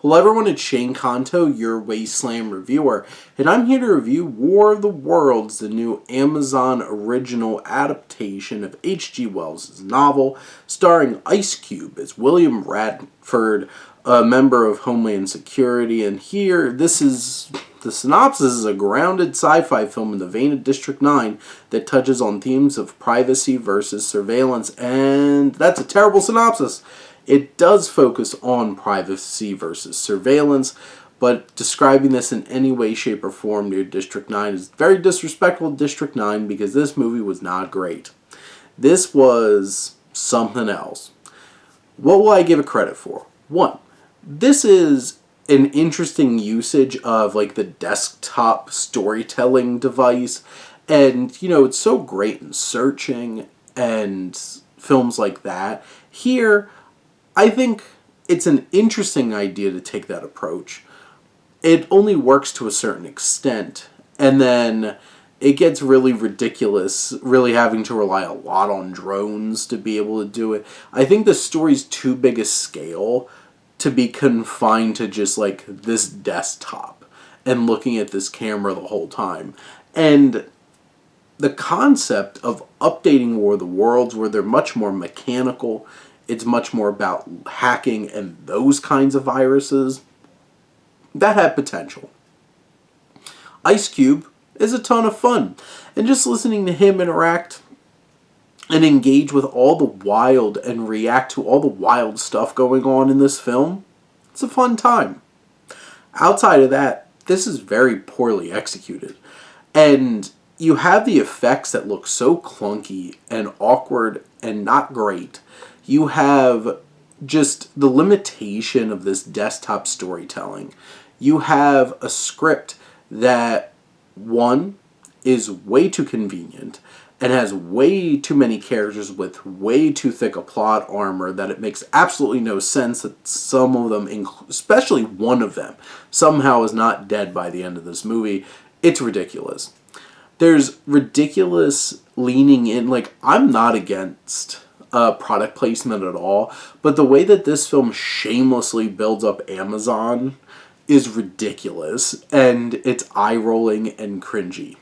Hello everyone, it's Shane Kanto, your Wasteland reviewer, and I'm here to review War of the Worlds, the new Amazon original adaptation of H.G. Wells' novel, starring Ice Cube as William Radford, a member of Homeland Security, and here, the synopsis is a grounded sci-fi film in the vein of District 9 that touches on themes of privacy versus surveillance, and that's a terrible synopsis. It does focus on privacy versus surveillance, but describing this in any way, shape, or form near District 9 is very disrespectful to District 9 because this movie was not great. This was something else. What will I give it credit for? One, this is an interesting usage of like the desktop storytelling device, and it's so great in searching and films like that. Here, I think it's an interesting idea to take that approach. It only works to a certain extent, and then it gets really ridiculous, really having to rely a lot on drones to be able to do it. I think the story's too big a scale to be confined to just like this desktop and looking at this camera the whole time. And the concept of updating War of the Worlds, where they're much more mechanical, it's much more about hacking and those kinds of viruses, that had potential. Ice Cube is a ton of fun, and just listening to him interact and engage with all the wild and react to all the wild stuff going on in this film, it's a fun time. Outside of that, this is very poorly executed, and you have the effects that look so clunky and awkward and not great. You have just the limitation of this desktop storytelling. You have a script that, one, is way too convenient and has way too many characters with way too thick a plot armor that it makes absolutely no sense that some of them, especially one of them, somehow is not dead by the end of this movie. It's ridiculous. There's ridiculous leaning in. Like, I'm not against product placement at all, but the way that this film shamelessly builds up Amazon is ridiculous, and it's eye-rolling and cringy.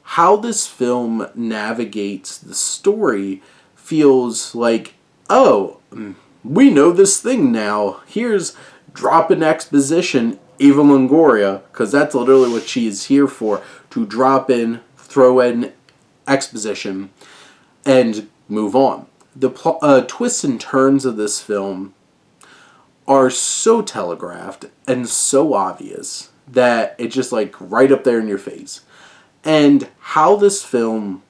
How this film navigates the story feels like, oh, we know this thing now. Here's drop in exposition, Eva Longoria, because that's literally what she is here for, to drop in, throw in exposition, and move on. The twists and turns of this film are so telegraphed and so obvious that it's just like right up there in your face. And how this film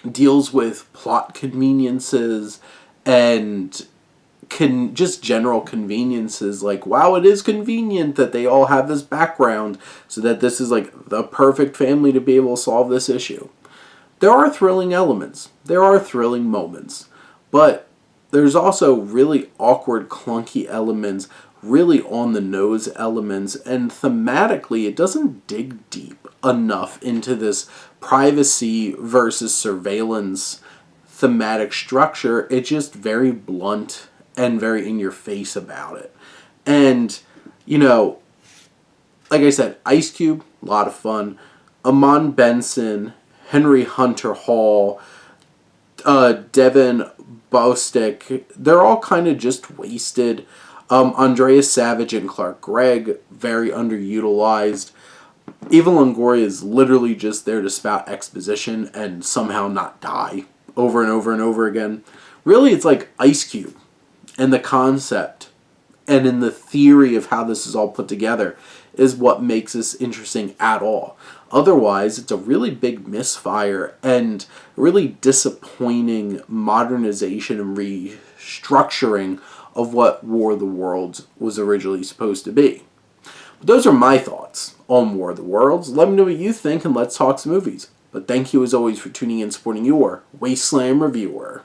deals with plot conveniences and just general conveniences, like, wow, it is convenient that they all have this background so that this is like the perfect family to be able to solve this issue. There are thrilling elements. There are thrilling moments. But there's also really awkward, clunky elements, really on-the-nose elements, and thematically it doesn't dig deep enough into this privacy versus surveillance thematic structure. It's just very blunt and very in-your-face about it. And, like I said, Ice Cube, a lot of fun. Amon Benson, Henry Hunter Hall, Devin Bostick, they're all kind of just wasted. Andreas Savage and Clark Gregg, very underutilized. Eva Longoria is literally just there to spout exposition and somehow not die over and over and over again. Really, it's like Ice Cube and the concept and in the theory of how this is all put together is what makes this interesting at all. Otherwise, it's a really big misfire and really disappointing modernization and restructuring of what War of the Worlds was originally supposed to be. But those are my thoughts on War of the Worlds. Let me know what you think, and let's talk some movies. But thank you as always for tuning in and supporting your Wasteland reviewer.